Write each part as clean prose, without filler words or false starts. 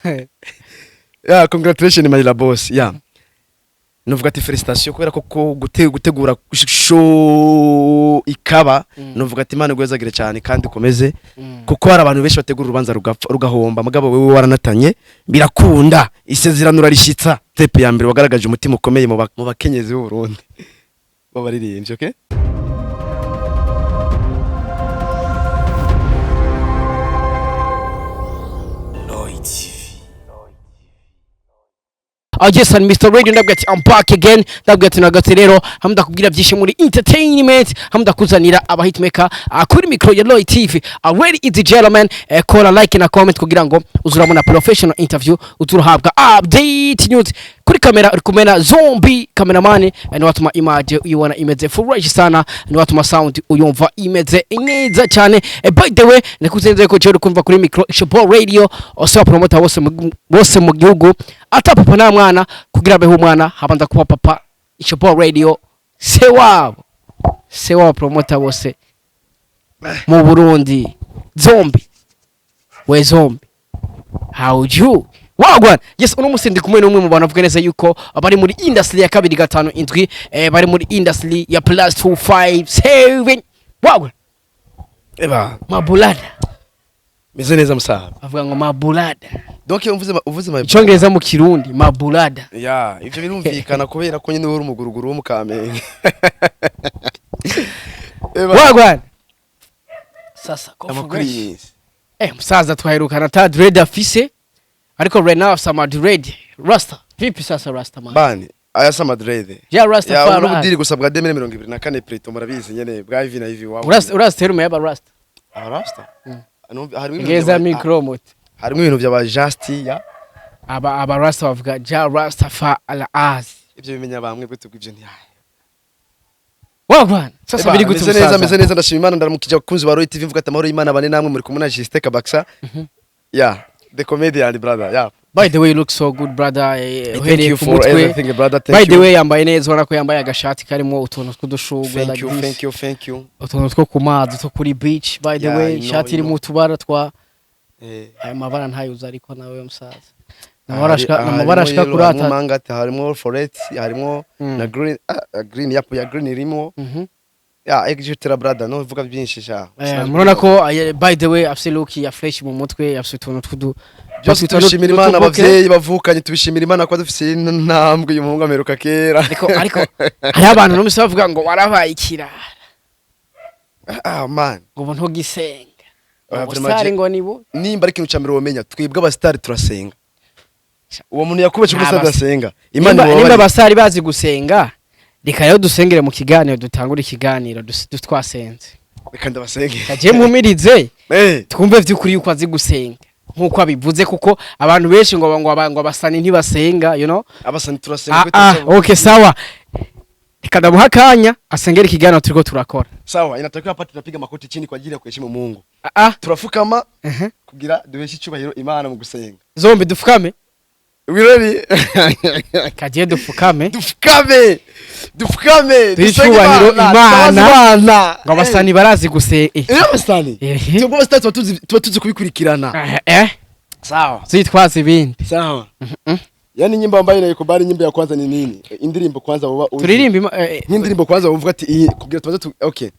Yeah, congratulations my la boss. Yeah. Nuvuga ati felicitation kubera ko gutegura show ikaba nuvuga ati Imana gwezagire cyane kandi komeze kuko hari abantu benshi bategura urubanza rugahomba mugabo wewe waranatanye birakunda isezerano rarishitsa tepe ya mbere wagaragaje umutima ukomeye mu bakenyezi b'u Burundi babaririmbye. Okay. Yes, and Mr. Radio ndabwati I'm back again. Ndabwati nagatse rero hamda kubwira byinshi muri entertainment, hamda kuzanira aba hitmaker kuri micro ya Loy TV. Already it's the gentleman, call a like na comment kugira ngo uzuramuna professional interview uturuhabwa update news. Kuri kamera uri kumena Zombie cameraman ni watuma image uyibona imeze fresh sana, ni watuma sound uyumva imeze neza cyane. By the way nakuzenze ko cyo kumva kuri micro Shop Radio osa promoter bose mu gihugu ata papa na mwana kugira beho umwana habanza kuba papa Shop Radio se wabo promoter bose mu Burundi. Zombie we Zombie how you wagwan. Yes, uno musindi kumwe n'umwe mu bantu avuga neza yuko bari muri industry ya 257 bari muri industry ya +257 wagwan mabulada meze neza musaha avuga ngo mabulada donc uvuze icyongereza mu kirundi mabulada. Yeah, ivyo birumvikana kubera ko nyine uri umuguruguru wo mu Kamenge wagwan. Sasa kofugashi musaza twaherukana ta dread afise ariko right now sama dread rasta vipi sasa rasta man bani aya sama dread ya rasta ya urudiri gusabwa 2024 preto murabizi nyene bwa hivi na hivi wawe rasta terume yaba rasta rasta harimo ngeza micro mot harimo ibintu bya ba Justia aba rasta bavuga ja rasta fa ala az ibyo bimenya bamwe gute kw'ibyo nti wagwan. Sasa biri gute meze neza ndashima Imana ndaramukije kunzi ba Roy TV mvuga ati amahoro y'Imana bane namwe muri kumwe na Justin Kabaksa. Yeah, the comedian brother. Yeah, by the way you look so good brother. Thank you for everything brother. By the way yambaye neza ubona ko yambaye agashati karimo utuntu tw'udushugwe. Thank you. Utuntu two kumazi two kuri beach. By the way shati iri mu tubara twa ayo mabara ntayuza ariko nawe musaza namarashika kurata mangati harimo forest harimo na green yapo ya green irimo. Yeah, extra brother no vuga byinshi sha murona ko by the way absolutely ya fresh mu mutwe yafite utuntu byose tubishimira Imana abavyeyi bavukanye tubishimira Imana ko dufise intambwe y'umuhungu ameruka kera ariko hari abantu no musa bavuga ngo warabaye ikirara man ngo ntugisenga abasitari ngo nibo nimba ari kintu cyambere womenya twibwe abasitari turasenga uwo muntu yakubaje ko usasenga Imana nimba abasitari bazi gusenga reka rero dusengere mu kiganiro dutangura ikiganiro twasenze reka ndabasenge kaje mumirize twumve vy'ukuri yuko azi gusenga nkuko abivuze kuko abantu benshi ngo abasani ntibasenga you know abasani turasenga okay sawa reka ndamuhakanya asengera ikiganiro turiko turakora sawa inatakiwa hapa tunapiga makoti chini kwa ajili ya kuheshimu Mungu turafukama kugira duheshe icyubahiro Imana mu gusenga. Zombi dufukame we ready kaje dufukame icyubahiro Imana ngo abasani barazi gusenga abasani tubo abasani tuba tuzi kubikurikirana sawa zitwaza ibindi sawa. Yani nyimbo ambayo inayikubali nyimbo ya kwanza ni nini? Indirimbo kwanza turirimba indirimbo kwanza uvuga ati kugira tubaze okay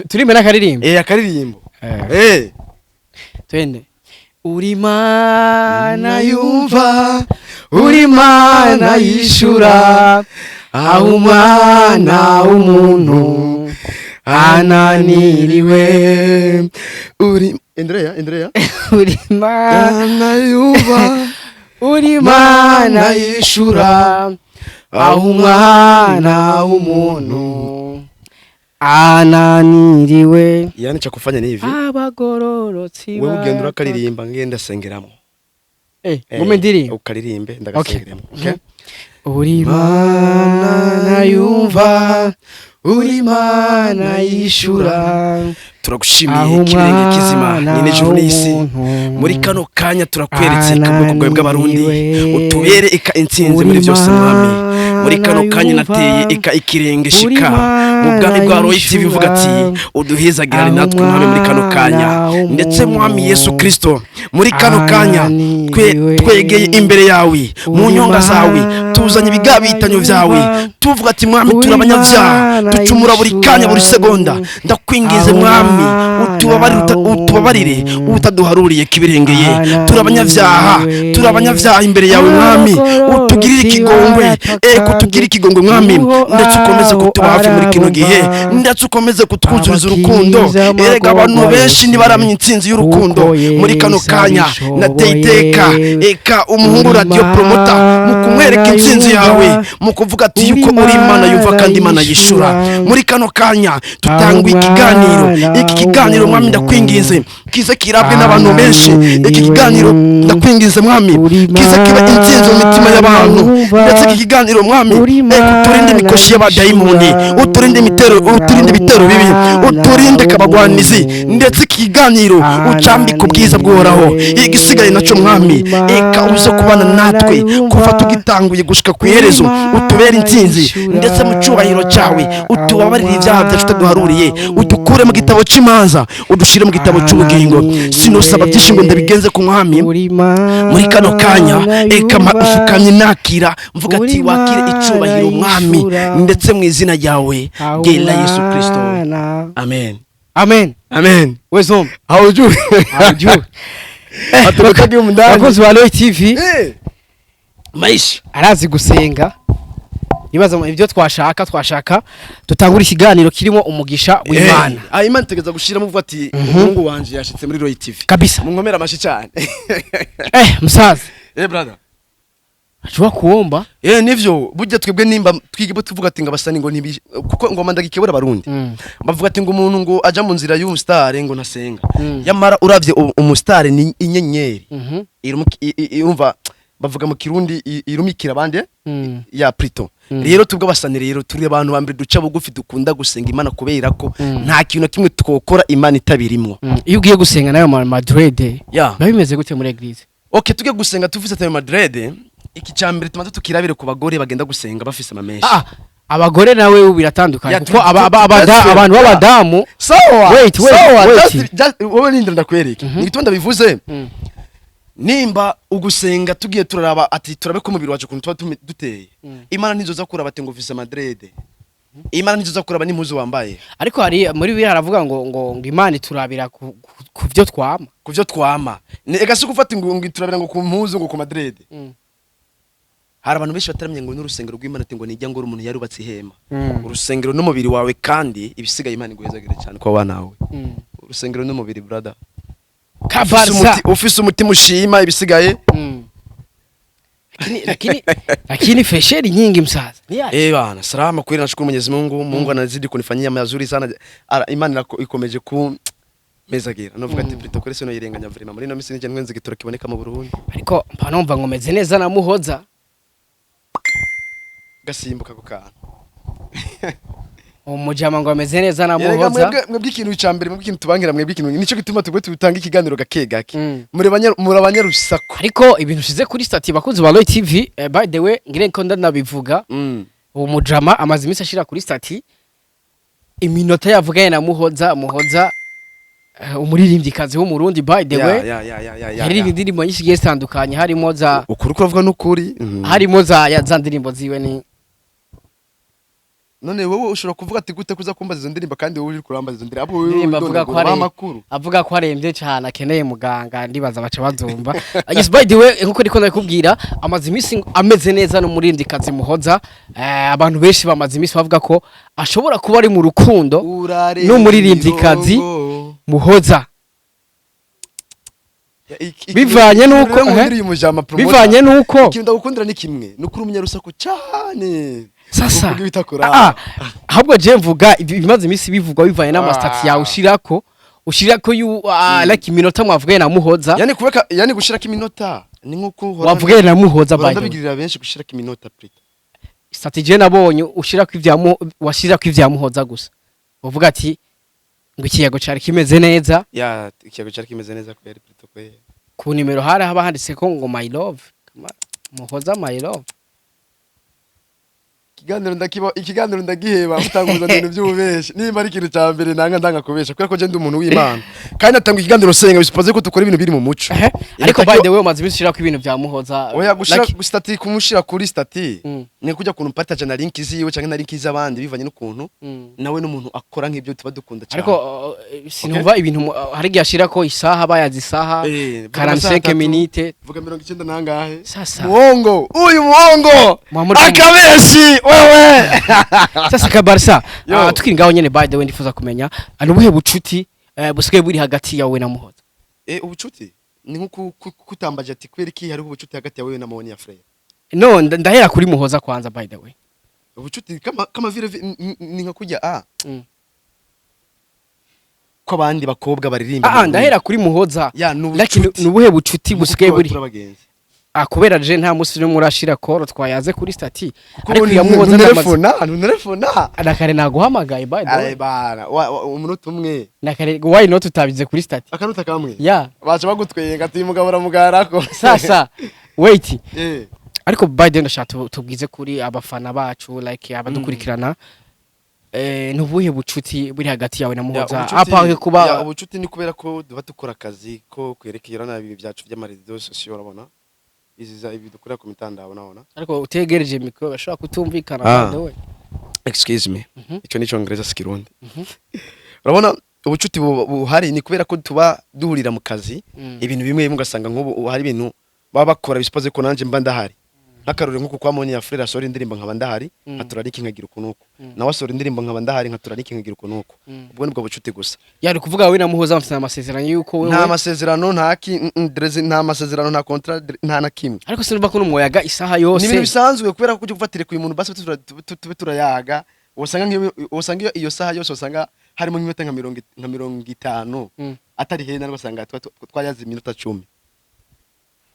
turimbe nakaririmbo akaririmbo twende uri Mana yumva uri Mana yishura aho umwana w'umuntu ananiriwe uri Andrea uri Mana yumva uri Mana yishura aho umwana w'umuntu ananiriwe. Yani cha kufanya ni hivi abagororotsi wewe ugenda urakaririmba ngenda sengeramo ngume ndiri ukaririmbe ndagasengeramo. Okay. uri Mana yumva uri Mana yishura turagushimiye kirenge kizima nine journalist muri kano kanya turakweretse kaboko bwawe bw'abarundi utubere ika intsinzi muri byose mwami muri kano kanya nateye ika ikirenge shika ubwami bwa Roy TV bivuga ati uduhezagirane natwe mwami muri kano kanya ndetse mwami Yesu Kristo muri kano kanya twegeye imbere yawe mu nyonga zawe tuzanye ibigabitanyo vyawe tuvuga ati mwami turabanyavyaha ducumura buri kanya buri segonda ndakwingize mwami utubabarire utaduharuriye kibirengeye turabanyavyaha imbere yawe mwami utugirire ikigongwe kutugirira ikigongwe mwami ndetse ukomeze kutuba hafi muri kino gihe ndetse ukomeze kutwuzuriza urukundo erega abantu benshi ntibaramenya intsinzi y'urukundo muri kano kanya nateye iteka eka umuhungu radio promoter mu kumwereka intsinzi yawe mu kuvuga ati yuko uri Imana yuva kandi Imana yishura muri kano kanya tutangwa iki kiganiro mwami ndakwingize kize kirabwe n'abantu benshi iki kiganiro ndakwingize mwami kize kiba intsinzi mu mitima y'abantu ndetse iki kiganiro mwami uturinde imikoshi y'abadayimoni uturinde ibitero bibi uturinde kabagwanizi ndetse iki kiganiro ucambika ubwiza bw'uhoraho igisigaye naco mwami eka uze kubana natwe kuva tugitanguye gushika ku iherezo utubera intsinzi ndetse mu cyubahiro cyawe utubabarire ibyaha byacu utaduharuriye udukure mu gitabo cy'imanza udushire mu gitabo cy'ubugingo sinosaba byinshi ngo ndabigenze ku mwami muri kano kanya eka mfukamye nakira mvuga ati wakire icubahiro mwami ndetse mu izina ryawe gela Yesu Kristo amen amen amen wezom hawujui aturukaje umundani abakozi ba Roy TV maisha arazi gusenga ibaza ibyo twashaka tutangura ikiganiro kirimo umugisha w'Imana Imana tegeza gushira muvuga ati umuhungu wanje yashitse muri Roy TV kabisa munkomera amashi cyane musaza brother ashobora kuomba nivyo burya twebwe nimba twigibo tuvuga ati ngabasani ngo ntibi kuko ngoma ndagikebura barundi bavuga ati ngo umuntu ngo aja mu nzira y'umustar ngo nasenga yamara uravye umustar ni inyenyeri irumva bavuga mu kirundi irumikira bande ya Pluto rero tubwo basani rero turi abantu bambere duca bugufi dukunda gusenga Imana kubera ko nta kintu kimwe tukokora Imana itabirimwo iyo ugiye gusenga nayo Madrid babimeze gute muri eglise okay tugiye gusenga tuvuze tayo Madrid iki cyambere tumaze tukirabire ku bagore bagenda gusenga bafise amamenshi abagore nawe biratandukanye kuko abantu b'abadamu wait wowe nindira ndakwereka nigitonda bivuze nimba ugusenga tugiye turaraba ati turabe ko umubiri wacu kuntu tuba duteye Imana nizoza kuraba ati ngo ufise Madrid Imana nizoza kuraba n'impuzu wambaye ariko hari muri biri haravuga ngo Imana iturabira ku byo twama ega si gufata ngo turabira ngo ku mpuzu ngo ku Madrid hari abantu benshi bataramye ngo n'urusengero rw'Imana ati ngo nijya ngo umuntu yarubatse ihema urusengero n'umubiri wawe kandi ibisigaye Imana iguhezagire cyane kwa banawe urusengero n'umubiri brother kabarsa ufise umutima ushima ibisigaye lakini fesheri nyingi msaza bana salama kweli nashukuru Mwenyezi Mungu anazidi kunifanyia mazuri sana Imana ikomeje ku mezagira novuga ati Pluto kore sino yirenganya vrema muri no misi nije nwenze gitora kiboneka mu Burundi ariko mpanumva ngomeze neza na Muhoza gasimbuka ku kantu umujama ngo ameze neza na Muhoza mwebwe ikintu cyambere mwebwe ikintu tubangira mwebwe ikintu nico gituma tugwe tutanga ikiganiro gake muri abanyarusaku ariko ibintu shize kuri stati bakuzi ba Roy TV by the way ngire ko ndanabivuga umujama amazi imisi ashira kuri stati iminota yavuganye na Muhoza umuririmbyikazi wo mu Burundi by the way hari indirimbo nyinshi zigiye zitandukanye harimo za ukuri kuvuga n'ukuri harimo za ndirimbo ziwe ni none wowe ushobora kuvuga ati gute kuza kumbaza izo ndirimbo kandi wowe uri kurambaza izo ndirimbo avuga ko arembye cyane akeneye muganga ndibaza baca bazumva yes by the way nkuko ndiko ndakubwira amazi imisi ameze neza no muririmbyikazi Muhoza abantu benshi bamaze imisi bavuga ko ashobora kuba ari mu rukundo no muririmbyikazi Muhoza bivanye nuko ikintu ndagukundira ni kimwe nukuri umunyarusaku cyane sasa ahubwo je mvuga ibimaze imisi bivugwa bivanye n'amastati yawe ushirako like iminota mwavugaye na Muhoza yani gushirako iminota ni nkuko wavugaye na Muhoza bayo ndabigirira benshi gushirako iminota Pluto stati je nabonye washirako ivya Muhoza gusa uvuga ati ngo ikiyago cyari kimeze neza ikiyago cyari kimeze neza kweri Pluto kweri ku nimero haba handitse ko ngo my love Muhoza my love ikiganiro ndagiheba mutanguza ibintu by'ububeshi nimba ari ikintu cya mbere ndanga kubesha kubera ko je ndi umuntu w'Imana kandi natanga ikiganiro senga bisipoze ko dukora ibintu biri mu muco ariko by the way umaze ibishira ko ibintu bya Muhoza oya gushira stati kumushira kuri stati ni kujya kuntu partage na link ziwe cyangwa na link z'abandi bivanye n'ukuntu nawe n'umuntu akora nk'ibyo tuba dukunda cyane ariko sinumva ibintu hari gashira ko isaha bayazi isaha 45 minutes vuga 90 nangahe sasa muongo uyu muongo akabeshi wewe sasa kabarsa tukiri ngaho nyene by the way ndifuza kumenya anubuhe bucuti busigaye buri hagati yawe na Muhoza ubucuti ni nko kutambaje ati kweri ki hari ubucuti hagati yawe na Moni ya Freya no ndahera kuri Muhoza kwanza by the way ubucuti kama vile ni nka kujya ko abandi bakobwa baririmba ndahera kuri Muhoza lakini nubuhe bucuti busigaye buri kubera je nta musi no murashira koro twayaze kuri stati ariko ya Muhoza ntelefona nakare naguhamagaye by the way bana umunota umwe nakare why not utabize kuri stati akanuta kamwe baje bagutwenga ati mugabo ramugarako sasa wait ariko by the way ndashaka tubwize kuri abafana bacu like abadukurikirana nubuhe bucuti buri hagati yawe na Muhoza apa kuba ubucuti ni kubera ko duba dukora akazi ko kwerekera nabi byacu by'amarezo social urabona iziza ibi dukora ku mitandao naona ariko utegereje mikro bashaka kutumvikana by the way excuse me icyo nico ngereza sikirundi urabona ubucuti buhari ni kubera ko tuba duhurira mu kazi ibintu bimwe mugasanga nk'ubu hari ibintu baba bakora bisipoze ko nanje mba ndahari nakarure nkuko kwa Moni ya Freya sori indirimbo nkaba ndahari nkatura nkagira ukunuko nawe sori indirimbo nkaba ndahari nkatura nkagira ukunuko ubwo nibwo bucuti gusa yari kuvuga wowe na Muhoza mfite amasezerano yuko wewe nta masezerano nta masezerano nta contrat nta na kimwe ariko sinumva ko n'umuyaga isaha yose ni bisanzwe kubera ko ufatire ku muntu basi turayaga usanga iyo saha yose usanga harimo nk'iminota nka 50 atari hene narwo usanga twayaze iminota 10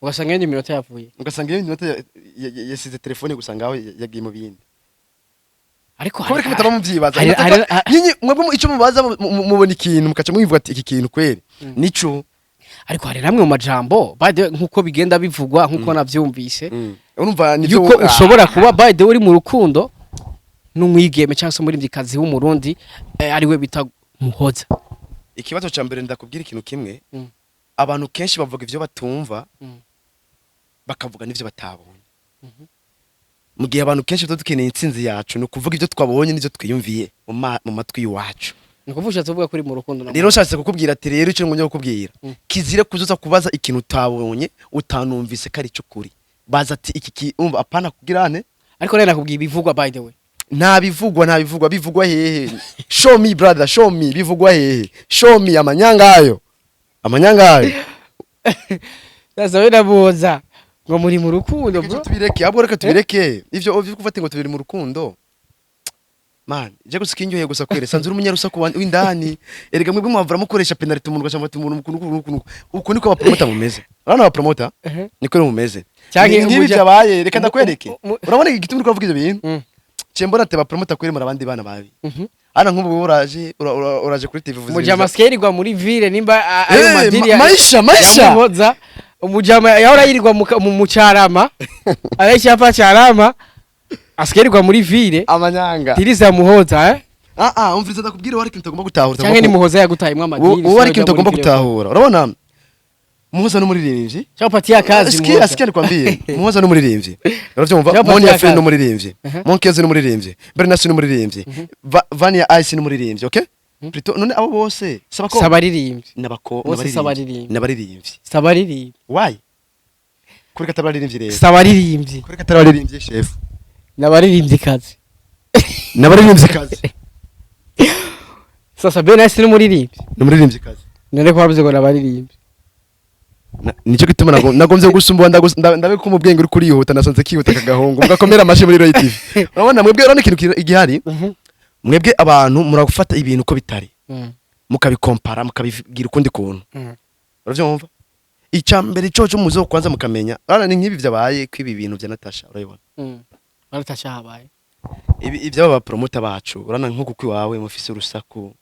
ugasanga yindi minota yavuye ugasanga yindi minota yasize telefone gusanga aho yagiye mu bindi ariko hari kubitaba mu byibaza nyinyi mwebwe icyo mubaza mubona ikintu mukaca mwivuga ati iki kintu kweri nico ariko hari namwe mu majambo by the nkuko bigenda bivugwa nkuko navyumvise urumva nivyo yuko ushobora kuba by the uri mu rukundo n'umwigeme cyangwa muri ndikazi w'umurundi ari we bita Muhoza ikibazo ca mbere ndakubwira ikintu kimwe abantu kenshi bavuga ivyo batumva bakavuga n'ivyo batabonye mu gihe abantu kenshi dukeneye intsinzi yacu no kuvuga ivyo twabonye n'ivyo twiyumviye mu matwi iwacu nikuvusha tuvuga kuri mu rukundo rero nshatse kukubwira ati rero icyo ngomye kukubwira kizire kuzuza kubaza ikintu utabonye utanumvise kari cyo kuri baza ati iki umva apana kugirane ariko rero nakubwiye bivugwa by the way nta bivugwa hehe show me brother show me bivugwa hehe show me amanyangayo sasa we nabuza ngo muri mu rukundo bro tubireke abo reka tubireke ivyo kufata ngo tubiri mu rukundo man je gusikinyoye gusa kwere sanzura umunyarusaku w'indani erega mwebwe mwavura mukoresha penalty umuntu gashamba umuntu mukuru uko niko abapromoter mumeze urana abapromoter niko mumeze ngibi byabaye reka ndakwereke urabona igituma uri kuvuga ivyo bintu Chembona te bapromoter kwere muri abandi bana babi ana nk'ubu uraje kuri TV vuze mujama skerirwa muri ville nimba ayo madiri ya maisha Muhoza umujama yahora yirirwa mu mucarama arayishapa carama askerirwa muri ville amanyanga tiriza Muhoza umviriza ndakubwira wari kintu tagomba gutahura cyangwa ni Muhoza yagutayimwe amadiri wari kintu tagomba gutahura urabona Muhoza no muririmbyi cyapatia kazi Muhoza asikia nikwambie Muhoza no muririmbyi uravyumva Moni ya Freya no muririmbyi Monkezi no muririmbyi Bernasi no muririmbyi Vania Ice no muririmbyi okay Plutôt none abo bose sabaririmbyi n'abaririmbyi why kuri katabaririmbyi rero sabaririmbyi kuri katabaririmbyi chef n'abaririmbyi kazi sasa Bernasi no muririmbyi kazi none kwabuze ngo n'abaririmbyi nicyo gituma nagomvye gusumbuwa ndabe ko mu bwenge uri kurihuta nasanze kihuta kagahongo mugakomera amashi muri Roy TV urabona mwebwe urane ikintu igihari mwebwe abantu muragufata ibintu ko bitari mukabikompara mukabigira ukundi kuntu uravyumva icambere cyo muzo kwanza mukamenya urana ni nkibi byabaye kwibi bintu bya Natasha urabibona Natasha habaye ibyo aba promoter bacu urana nko kwiwawe mufise urusaku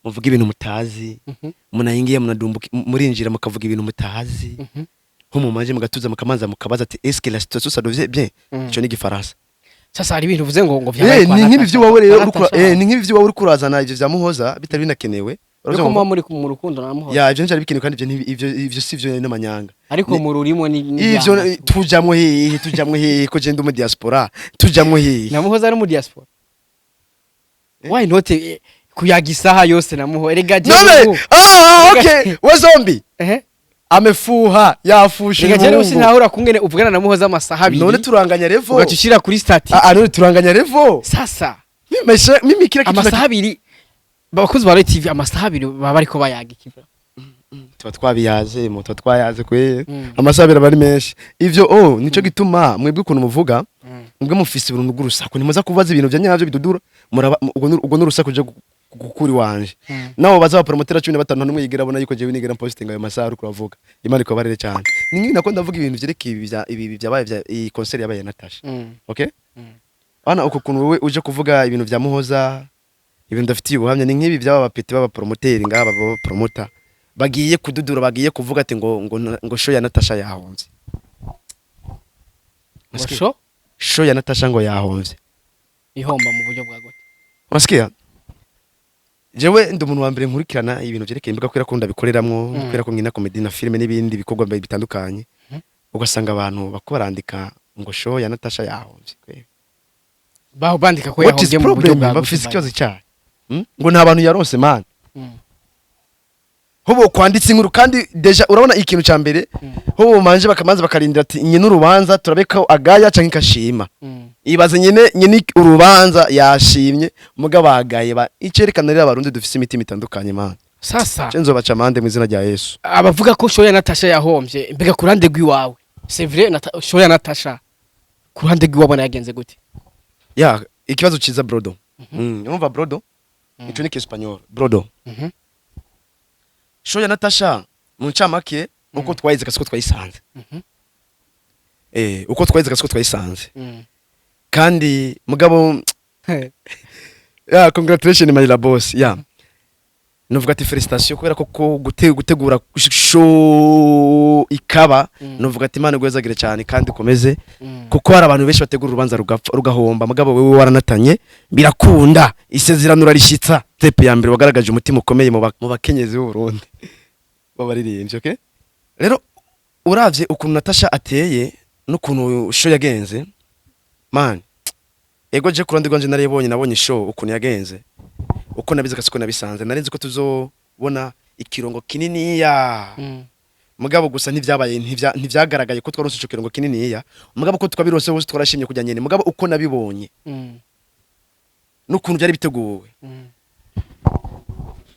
muvuga ibintu mutazi munayingiye munadumbuka murinjira mukavuga ibintu mutazi nko mu maje mugatuza mukamanza mukabaza ati est-ce que la situation ça devient bien cyo ni gifaransa sasa hari ibintu uvuze ngo vyabaye ni nk'ibi byo wowe rero ni nk'ibi byo wowe uri kurazana ivyo vya Muhoza bitari binakenewe ariko muba muri mu rukundo na Muhoza ya ivyo njari bikenewe kandi ivyo sivyo n'amanyanga ariko mu rurimo ni ivyo tujamwe hehe ko je ndi mu diaspora tujamwe hehe na Muhoza ari mu diaspora why not kuyaga isaha yose na Muhoza erega je okay we zombi amefuha yafushe erega je usi ntahura kungene uvugana na Muhoza amasaha abiri none turanganya revo ugacishira kuri stati none turanganya revo sasa mimi kira kitu amasaha abiri babakozi ba TV amasaha abiri baba bariko bayaga ikiva tuba twabiyaze moto twayaze kwe amasaha abiri bari menshi ivyo nico gituma mwebwe ukuntu muvuga mwebwe mufise ibintu gurusaku nimuza kubaza ibintu bya nyavyo bidudura ubwo n'urusaku je gukuri wanje nawo baza promotera 15 numwe yigira bona yuko je winigera posting ayo masaha ariko uravuga imana iko barere cyane ni ngi nako ndavuga ibintu vyereka ibi byabaye bya iyi concert yabaye Natasha okay ana uko kuntu wewe uje kuvuga ibintu vya Muhoza ibintu ndafitiye ubuhamya ni nkibi byaba bapeti baba promoteri ngaba baba promota bagiye kududura bagiye kuvuga ati ngo show ya Natasha yahomvye show ya Natasha ngo yahomvye ihomba mu buryo bwa gote wasikia jewe ndi umuntu wa mbere nkurikirana ibintu byerekeye imbuga kwera ko ndabikoreramwo kwera ko nkina comedy na filme n'ibindi bikorwa bitandukanye ugasanga abantu bakorandika ngo show ya Natasha yahomvye baho bandika ko yahomvye mu buryo bwa bafise ikibazo cyane ngo nta bantu yaronse man hobo kwanditse inkuru kandi deja urabona ikintu ca mbere hobo manje bakamanza bakarindira ati nyine urubanza turabeka agaya canke kashima ibaze nyine urubanza yashimye mugabo agaye icerekana rero abarundi dufise imitima itandukanye man sasa cenzo baca mande mu izina rya Yesu abavuga ko show ya Natasha yahomvye mbega kurande gwiwawe c'est vrai show ya Natasha kurande gwiwawe nayagenze gute ya ikibazo ciza brodo umva brodo ico ni Espanyol brodo show ya Natasha mu ncamake uko twayize kasiko twayisanze uko twayize kasiko twayisanze kandi mugabo ya congratulations my la boss ya nuvuga ati felicitation kubera ko gutegura show ikaba nuvuga ati Imana gwezagire cyane kandi komeze kuko hari abantu benshi bategura urubanza rugahomba mugabo wewe waranatanye birakunda isezerano rarishitsa tepe ya mbere wagaragaje umutima ukomeye mu bakenyezi b'u Burundi babaririmbye okay rero uravye ukuntu Natasha ateye n'ukuntu show yagenze man ego je kurandi gonje nabonye show ukuntu yagenze uko nabize kasiko nabisanze narenze ko tuzobona ikirongo kinini ya mugabo gusa ntivyagaragaye ko twaronse ico kirongo kinini ya mugabo ko twabirose hose twarashimye kujya nyene mugabo uko nabibonye n'ukuntu byari biteguwe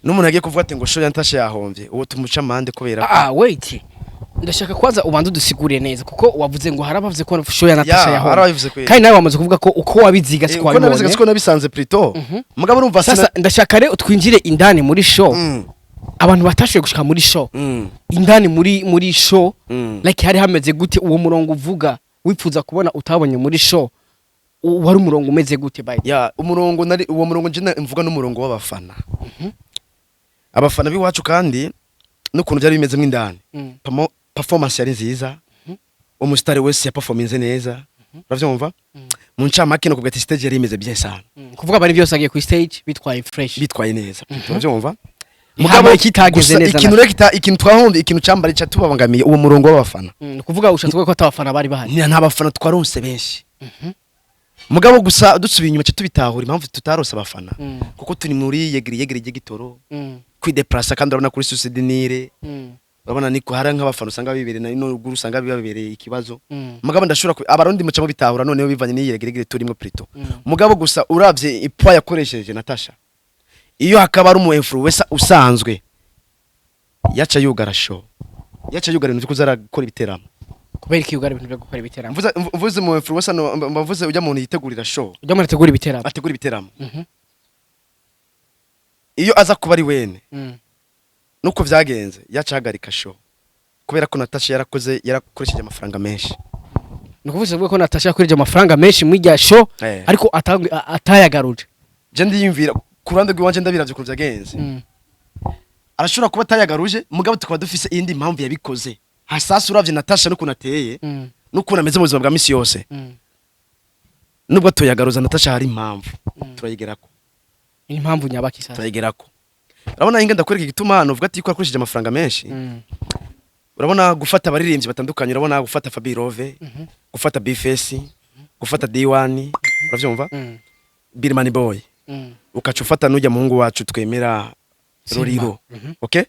n'umuntu yagiye kuvuga ati ngo show ya Natasha yahomvye uwo tumuca mande kubera wait ndashaka kwanza ubanza dusigure neza kuko wavuze ngo harabavuze ko show ya Natasha yahomvye kandi nawe wamaze kuvuga ko uko wabiziga siko wabibonye uko nabiziga siko nabisanze plutôt mugabo urumva sasa ndashaka rero twinjire indani muri show abantu batashoye gushika muri show indani muri show like hari hameze gute uwo murongo uvuga wipfuza kubona utabonye muri show wari umurongo umeze gute by ya umurongo nari uwo murongo nje mvuga n'umurongo w'abafana abafana biwacu kandi n'ukuntu byari bimeze mw'indani performance yari nziza umusitari wese ya performance neza uravyumva mu ncamake no kubwata stage yari imeze bien sana kuvuga bari byose agiye ku stage bitwaye fresh bitwaye neza uravyumva mugabo kitageze neza ikintu twahombe ikintu cambare cha tubabangamiye uwo murongo w'abafana kuvuga ushatse ko atabafana bari bahari nta bafana twaronse benshi mugabo gusa dusubiye inyuma cyo tubitahura impamvu tutarose abafana kuko turi muri yegiri gitoro kwideplacer kandi urabona kuri suicidinire urabona niko hari nk'abafana usanga bibere na no guru usanga bibabereye ikibazo mugabo ndashobora abarundi mucamo bitahura noneho bivanye ni yegiri turimo plutôt mugabo gusa uravye ipwa yakoresheje Natasha iyo hakaba ari umu influencer usanzwe yaca yugara show yaca yugara ibintu kuzara gukora ibiteramo kubera iki yugara ibintu byo gukora ibiteramo mvuze mu influencer mvuze ujya muntu yitegurira show ujya muntu ategura ibiteramo ategura ibiteramo iyo aza kuba ari wene nuko vyagenze yacahagarika show kubera ko Natasha yarakoresheje amafaranga menshi nukuvuze ko Natasha yakoresheje amafaranga menshi mu rya show ariko atayagaruje je ndiyumvira kurande rw'iwanje ndabiravye ko vyagenze arashobora kuba atayagaruje mugabo tukaba dufise indi mpamvu yabikoze hasasa uravye Natasha no kunateye no kunameze mu buzima bwa misi yose nubwo tuyagaruza Natasha hari impamvu turayigerako impamvu nyabaki sasa turayigerako urabona inge ndakwereka igituma hano uvuga ati ko akoresheje amafaranga menshi urabona gufata abaririmbyi batandukanye urabona gufata Fabi Love gufata Bface gufata D1 uravyumva Birman Boy ukaca ufata n'ujya muhungu wacu twemera Roriro okay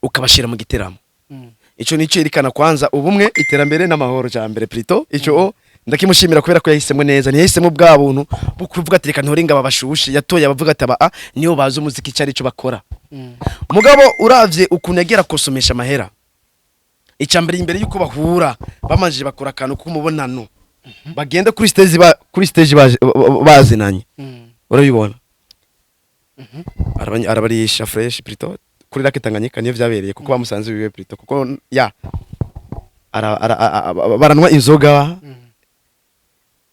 ukabashira mu giteramo ico nico yerekana kwanza ubumwe iterambere n'amahoro cyambere plito ico ndakimushimira kubera ko yahisemo neza ntiyahisemo bwa buntu bukuvuga ati reka ntoringa babashushe yatoye abavuga ati aba niyo bazi umuziki cyari cyo bakora mugabo uravye ukunegera kosomesha amahera icambere imbere yuko bahura bamanje bakora akantu kumubonano bagende kuri stage bazinanye urabibona arabarisha fresh plito kuri Lac Tanganyika niyo vyabereye kuko bamusanze biwe plito kuko ya baranwa inzoga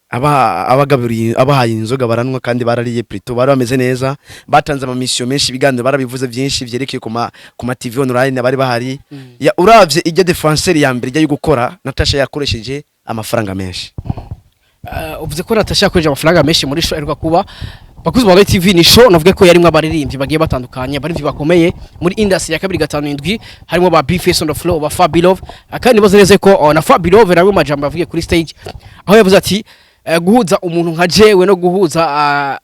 abagaburi abahaye inzoga baranwa kandi barariye plito bari bameze neza batanze ama mission menshi biganiro barabivuze byinshi vyerekeye ku ma TV online bari bahari ya uravye ijya defenseur ya mbere ijya gukora Natasha yakoresheje amafaranga menshi uvuze ko Natasha yakoresheje amafaranga menshi muri show erwa kuba bakuzi ba TV ni show navuga ko yarimwe abaririmbyi bagiye batandukanye abaririmbyi bakomeye muri industry ya 257 harimo ba Bface on the floor ba Fabi Love akandi baze neza ko na Fabi Love nawe majambo avuye kuri stage aho yavuze ati guhuza umuntu nka jewe no guhuza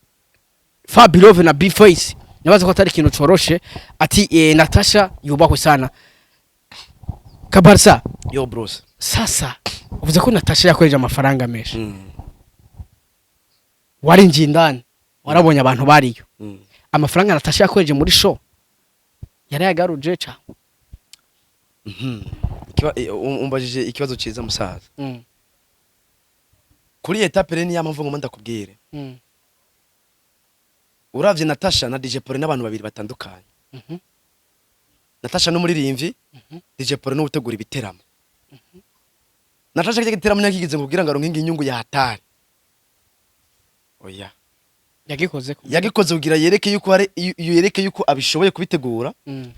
Fabi Love na Bface nabaza ko atari ikintu coroshe ati Natasha yubahwe sana Kabarsa yo bros sasa uvuze ko Natasha yakoreje amafaranga menshi warinjiye indani warabonye abantu bariyo amafaranga Natasha yakoreje muri show yarayagaruje ca umbajije ikibazo ciza musaza kuri etape reni y'amavungo manda kubwire uravye Natasha na DJ Pole n'abantu babiri batandukanye Natasha no muririmbyi DJ Pole no gutegura ibiteramo Natasha kigiteramo nyakigize ngo kugira ngo aronke inyungu ya hatari oya yagikoze kugira yereke yuko abishoboye kubitegura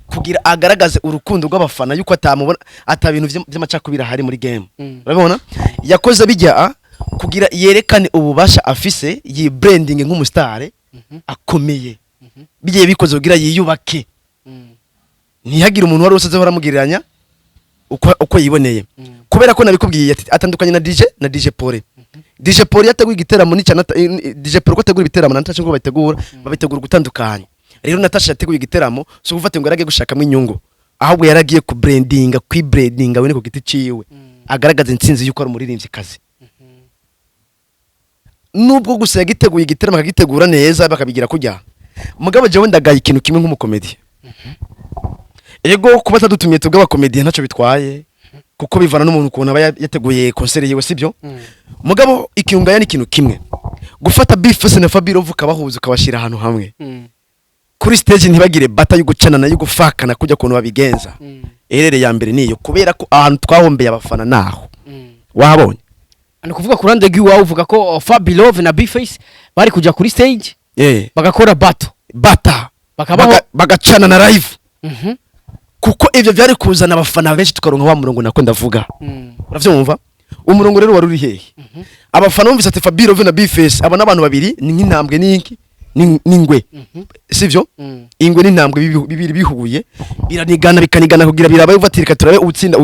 kugira agaragaze urukundo rw'abafana yuko atamubona atabintu by'amacakubira hari muri game urabona yakoze bijya kugira yerekane ububasha afise yi branding nk'umustar akomeye bigiye bikoze kugira yiyubake ntihagira umuntu wari usaze baramugiriranya uko yiboneye kubera ko nabikubwiye atandukanye na DJ Pole DJ Pole yateguye igiteramo DJ Pole ko ategura ibiteramo na Natasha ngo babitegura gutandukanye rero Natasha yateguye igiteramo so gufata ngo yarage gushakamo inyungu ahubwo yaragiye ku brandinga we niko giti ciwe agaragaza intsinzi yuko ari umuririmbyi kazi nubwo gusa yagiteguye igiteramo akagitegura neza bakabigira kujya mugabo jewe ndagaye ikintu kimwe nk'umukomedi ego kuba tadutumye tubwa abakomedi ntaco bitwaye kuko bivana n'umuntu kubona aba yateguye concert yewe sibyo mugabo ikiyunganya n'ikintu kimwe gufata Bface na Fabi Love kabahuza ukabashira ahantu hamwe kuri stage ntibagire bata yo gucana na yo gufakana kujya kuntu babigenza erere ya mbere niyo kubera ko ahantu twahombeye abafana naho wahabonye ani kuvuga kurande giwa uvuga ko Fabi Love na Bface bari kujya kuri stage bagakora bata bagacana na live kuko ivyo byari kuzana abafana benshi tukaronka wa murongo nako ndavuga uravyumva umurongo rero wari uri hehe abafana bumvise ati Fabi Love na Bface aba n'abantu babiri ni nk'intambwe n'ingwe sivyo ingwe n'intambwe bibiri bihuye biranigana bikanigana kugira birabaye uvatirika turabe utsinda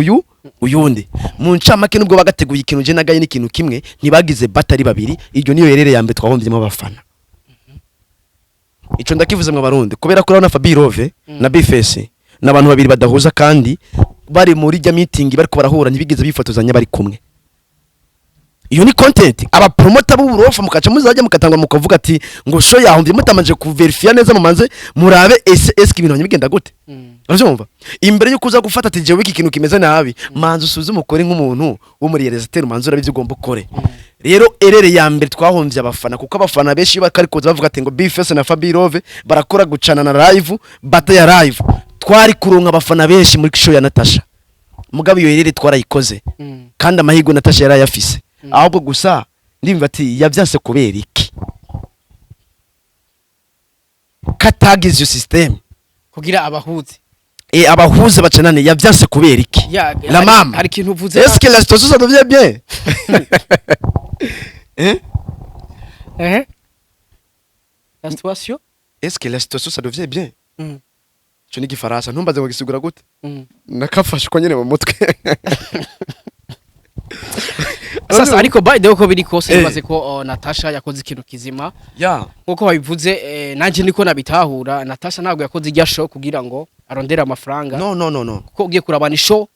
uyundi mu ncamake nubwo bagateguye ikintu je nagaye n'ikintu kimwe ntibagize batari babiri iryo niyo yerere yambe twahomvyemo abafana ico ndakivuze mu barundi kubera ko na Fabi Love na Bface n'abantu babiri badahuza kandi bari muri jya meeting bariko barahura ntibigize bifotozanya bari kumwe iyo ni content aba promoter b'uburofa mukaca muzajya mukatangwa mukavuga ati ngo show yahumvye mutamanje ku verify neza mumanze murabe eske ibintu bigenda gute uravyumva imbere yo kuza gufata ati jewe iki kintu kimeze nabi manze usuzume ukore nk'umuntu wo muri realisateur manze urabizi ugomba ukore rero erere ya mbere twahomvye abafana kuko abafana benshi bakarikoza bavuga ati ngo Bface na Fabi Love barakora gucana na live bata ya live twari kuronka abafana benshi muri show ya Natasha mugabo iyo erere twarayikoze kandi amahigo Natasha yarayafise ahubwo gusa ndimva ati yavyanse kubera iki katagize iyo system kugira abahuze abahuze bacanane yavyanse kubera iki la mama hari kintu uvuze est-ce que la situation ça devient bien La situation. est-ce que la situation ça devient bien Mm. cyo ni gifaransa ntumbaze ngo gisigura gute Mm. nakafashe ko nyene mu mutwe Sasa ariko by the way ko biri kose bimaze ko Natasha yakoze ikintu kizima ya nkuko babivuze nanje niko nabitahura Natasha ntabwo yakoze ijya show kugira ngo arondere amafaranga no kuko ugiye kurabana show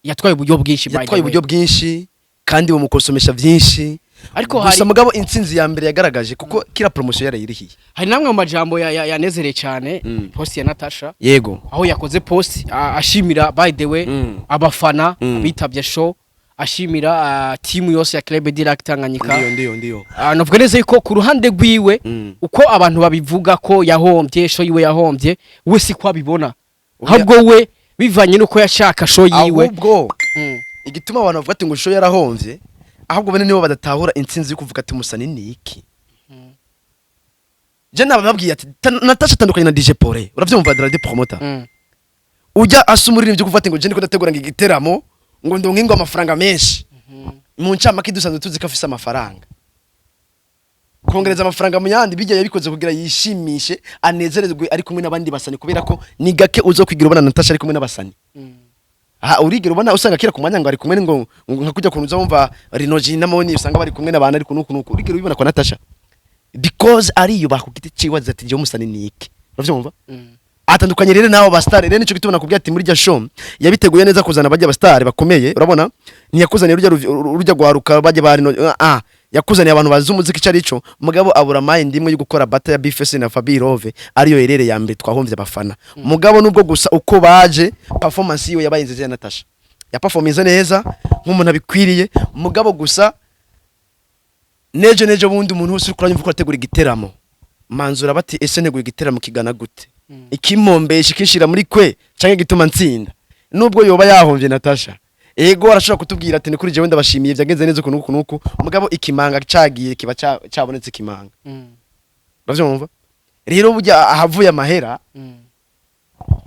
yatwaye uburyo bwinshi by the way yatwaye uburyo bwinshi kandi bumukosomesha byinshi ariko gusa hari mugabo intsinzi ya mbere yagaragaje kuko kila promotion yarayirihiye hari namwe mu majambo yanezereye cyane post ya Natasha yego aho yakoze post ashimira by the way abafana bitabye show ashimira timu yose ya Club Direct Tanganyika ndiyo navuga neza yuko ku ruhande rwiwe uko abantu babivuga ko yahombye show yiwe yahombye we si ko abibona ahubwo we bivanye nuko yashaka show yiwe ahubwo igituma abantu bavuga ati ngo show yarahombye ahubwo bene nibo badatahura intsinzi yo kuvuga ati musani ni iki je nababwiye ati Natasha atandukanye na DJ Pole uravyumva de promoter ujya asumurira ibyo kuvuga ati ngo je ndiko ndategura ngo igiteramo ngo ndongingo amafaranga menshi mu ncamake dusanzwe tuzi ko afise amafaranga kongereza amafaranga mu yandi bijya yabikoze kugira yishimishe anezerezwe ari kumwe n'abandi basani kubera ko ni gake uzo kwigira ubona Natasha ari kumwe n'abasani urigera ubona usanga kira ku mwanya ngo ari kumwe ngo nka kujya kunuza wumva Rinoji namoni usanga bari kumwe n'abana ariko nuko urigera ubibona kwa Natasha because ari yo bakugite ciwaza ati je umusani niki uravyumva atandukanye rero nawo bastar rero nico gitubona kubya ati muri rya show yabiteguye neza kuzana bajya bastar bakomeye urabona ntiyakuzaniye rujya gwaruka bajya barino yakuzaniye abantu bazi umuziki cyari ico mugabo abura mind imwe yo gukora battle ya BFS na Fabi Rove ariyo erere ya mbere twahomvye abafana mugabo nubwo gusa uko baje performance yiwe yabaye nziza ya Natasha ya performance neza nk'umuntu abikwiriye mugabo gusa neje bundi umuntu wese uri kuranyumva ko ategura igiteramo manzura bati ese neguye igiteramo kigana gute ikimombesha kishira muri kwe canke gituma ntsinda nubwo yoba yahomvye Natasha ego arashobora kutubwira ati ni kuri jewe ndabashimiye byagenze neza ukuntu nuko mugabo ikimanga cagiye kiba cabonetse kimanga bavyumva rero burya ahavuye amahera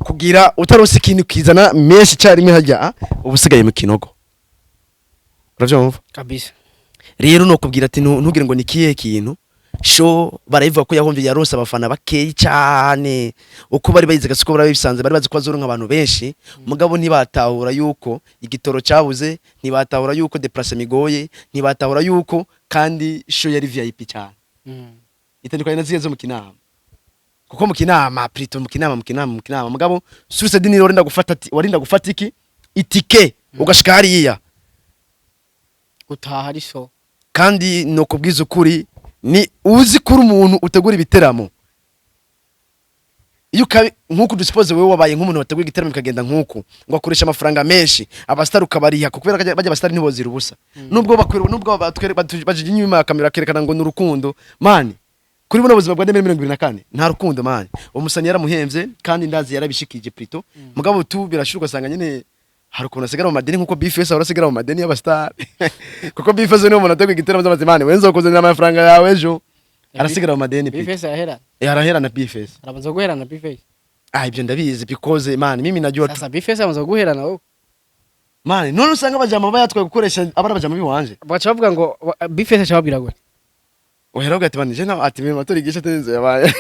kugira utarose ikintu kizana menshi cyarimo hajya ubusigaye mu kinogo bavyumva kabisa rero no kubwira ati ntugire ngo nikiye kintu show barayivuga ko yahomvye yaronse abafana bakeyi cyane uko bari bayize gasiko barabisanze bari bazi ko bazoro nk'abantu benshi mugabo ntibatahura yuko igitoro cyabuze ntibatahura yuko deplace migoye ntibatahura yuko kandi show yari VIP cyane itandukanye na zizo mu kinama kuko mu kinama plutôt mu kinama mugabo source dini warinda gufata warinda gufata iki itike ugashika hariya gutaha ari show kandi no kubwiza ukuri ni uzi kuri umuntu utegura ibiteramo iyo nkuko duspose wewe wabaye nk'umuntu wategura igiteramo kagenda nkuko ngo akoresha amafaranga menshi abastar ukabariha kubera bajya abastar ntibozira ubusa nubwo bakwira nubwo baje inyuma kamera kerekana ngo nurukundo mani kuri buno buzima bwa 2024 nta rukundo mani umusani yaramuhemvye kandi ndazi yarabishikije plutôt mugabo tu birashurwa sanga nyene hari ukuntu asigara mu madeni nkuko BFS arasigara mu madeni y'abastar kuko BFS niyo umuntu ategura igiteramo z'abazimane wenzo kuzanira amafaranga yawe ejo arasigara mu madeni BFS yahera yarahera na BFS arabanza guhera na BFS ibyo ndabizi because man mimi najua sasa BFS amaze guhera nawo man none usanga abajama bayatwaye gukoresha abara abajama biwanje bacha bavuga ngo BFS cyababwira gute uhera ugati bani je na ati mimi matori gisha tenze yabaye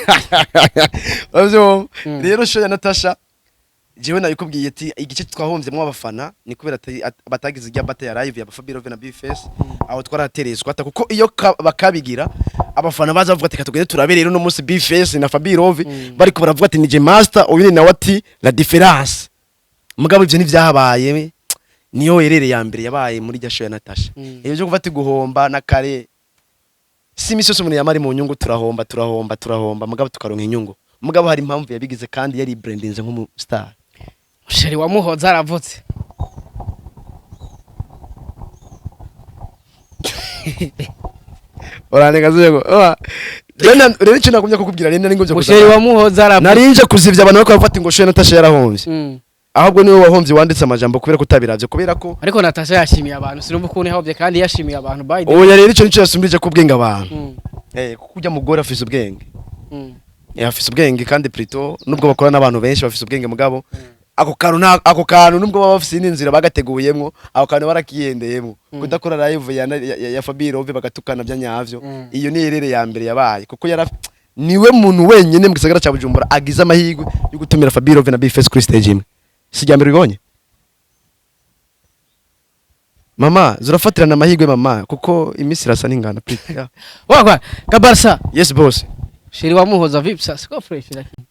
bazyo rero show ya Natasha jewe nabikubwiye ati igice twahomvye mu abafana ni kubera batagize ijya battle ya live ya Fabi Rove na BFS aho twaraterezwa ata kuko iyo bakabigira abafana baza bavuga ati katugende turabe rero no munsi BFS na Fabi Rove bari ko baravuga ati ni je master uyu ni nawe ati la difference mugabo ivyo nivyahabaye niyo erere ya mbere yabaye muri rya show ya Natasha iyo byo kuva ati guhomba na kare si misoso umuntu yamari mu nyungu turahomba mugabo tukaronka inyungu mugabo hari impamvu yabigize kandi yari brandinze nk'umu star Sheri wa Muhoza aravutse Oranega zego rero icyo nakumye kukubwira rero n'ingomvye ko Sheri wa Muhoza aravutse narinje kuzivya abantu bako bafata ngo show Natasha yarahomvye ahubwo niwe wahomvye wanditse amajambo kubera kutabiravye kubera ko ariko Natasha yashimiye abantu sinumva ukuntu yahomvye kandi yashimiye abantu by the oya rero icyo nico yasumbirije ko ubwenge abantu kuko ujya mugore afise ubwenge afise ubwenge kandi plutôt nubwo bakora n'abantu benshi bafise ubwenge mugabo ako kantu nubwo baba bafise inzira bagateguyemwo ako kantu barakiyendeyemo kudakora live ya Fabirove bagatukana bya nyavyo iyo ni erere ya mbere yabaye kuko niwe muntu wenyene mu gisagara ca Bujumbura agize amahirwe yo gutumira Fabirove na Bface kuri stage imwe sijya mbere bibonye mama zurafatirana amahirwe mama kuko imisi irasa n'ingana please wagwa Kabarsa yes boss shiri wa Muhoza vipi sasa ko fresh lakini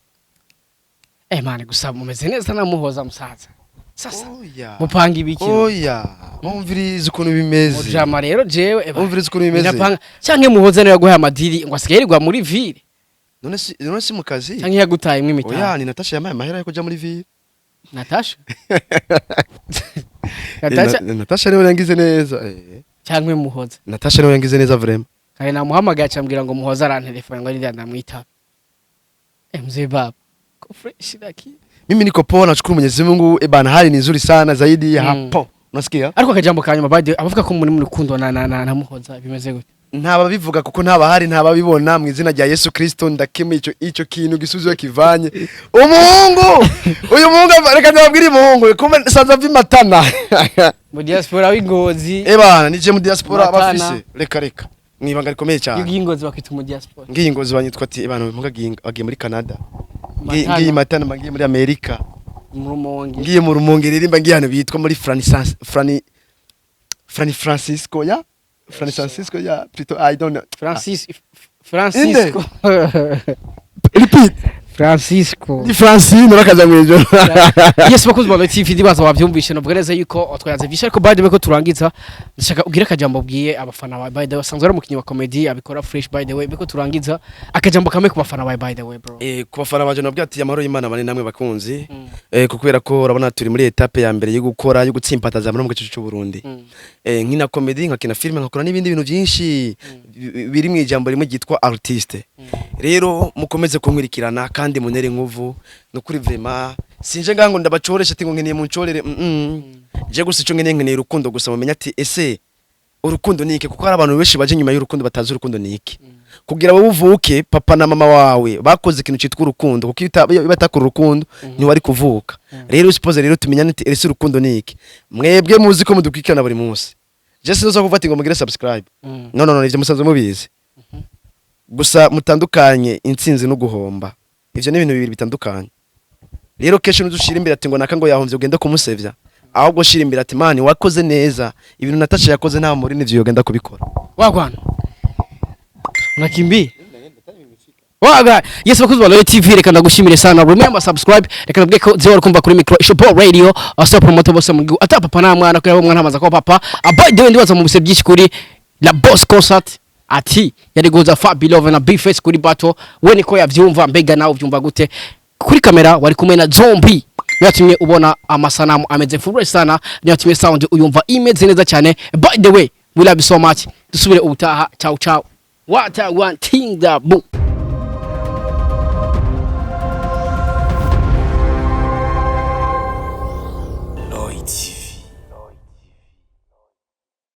mane gusa mumeze neza na Muhoza musaza sasa mupanga ibiki oya mumvirize ukuntu bimeze mujama rero jewe mumvirize ukuntu bimeze napanga cyanke Muhoza nayo yaguha amadiri ngo asigarirwa muri ville none si mu kazi cyanke yagutaye imwe mitano oya ni Natasha yamaye amahera yo kuja muri ville Natasha Natasha rero yangize neza cyanke Muhoza Natasha rero yangize neza vraiment kare namuhamagaye acambwira ngo Muhoza arantelefone ngo ari ndamwita mzee baba ko fresh lakini mimi niko poa nashukuru Mwenyezi Mungu bana hali ni nzuri sana zaidi ya hapo unasikia ariko akajambo kanyuma bade abavuga ko muri rukundo na Muhoza bimeze gute ntaba bivuga kuko ntaba hari ntaba bibona mu izina rya Yesu Kristo ndakime ico kintu gisubizo kivanye umuhungu uyu muhungu reka ndabwira umuhungu kumbe sanza vimatana mu diaspora w'Ingozi bana nije mu diaspora abafise reka mwibanga rikomeye cyane y'Ingozi bakwita mu diaspora ng'Ingozi banyitwa ati bana bagiye muri Canada ngiye matana ngiye muri America ngiye mu Rumonge ririmba ngiye hano bitwa muri Francisco ya plutôt I don't know Francisco repeat Francisco ni Francine bakaza mwejo yes bakuzi ba TV dibaza bavyumvishe no bwereza yuko twayaze visha ariko by the way ko turangiza ndashaka ugira akajambo bwiye abafana ba by the way sanzwe ari umukinyi wa comedy abikora fresh by the way biko turangiza akajambo kamwe ku bafana ba by the way bro ku bafana baje nabwo ati amahoro y'Imana bane namwe bakunzi kubera ko urabona turi muri etape ya mbere yo gukora yo gutsimpataza muri mu gice cy'u Burundi nkina comedy nkakina film nkakora n'ibindi bintu byinshi biri mu ijambo rimwe gitwa artiste rero mukomeze kunkwirikirana kandi munere nkuvu no kuri vraiment sinje ngango ndabacoresha tingo nkeneye muncorere je gusa ico nkeneye urukundo gusa mumenya ati ese urukundo niki kuko hari abantu benshi baje nyuma y'urukundo batazi urukundo niki kugira wowe uvuke papa na mama wawe bakoze ikintu cyitwa urukundo kuko batakora urukundo ni wari kuvuka rero suppose rero tumenyane ati ese urukundo niki mwebwe muzi ko mudukwikirana buri munsi je sinzo kuvata ngo mugire subscribe no ivyo musanzwe mubizi gusa mutandukanye intsinzi no guhomba ivyo ni ibintu bibiri bitandukanye rero kesho nudushira imbere ati ngo naka ngo yahomvye ugenda kumusevya ahubwo shira imbere ati mani wakoze neza ibintu Natasha yakoze nta muri nivyo yogenda kubikora wagwana nakimbi waga yes bakuzi ba TV reka ndagushimire sana remember subscribe reka nabwe ko zero kumva kuri micro Shop Radio asa promoter bose mu gihugu ata papa na mwana ko mwana amaza ko papa by the way ndibaza mu bise byinshi kuri La Boss Concert ati yari goza Fabirove na Bface kuri battle we niko yavyumva mbega nawe uvyumva gute kuri kamera wari kumwe na Zombie yatumye ubona amasanamu ameze full sana yatumye sound uyumva imeze neza cyane by the way we love you so much dusubire ubutaha ciao what I want thing that boom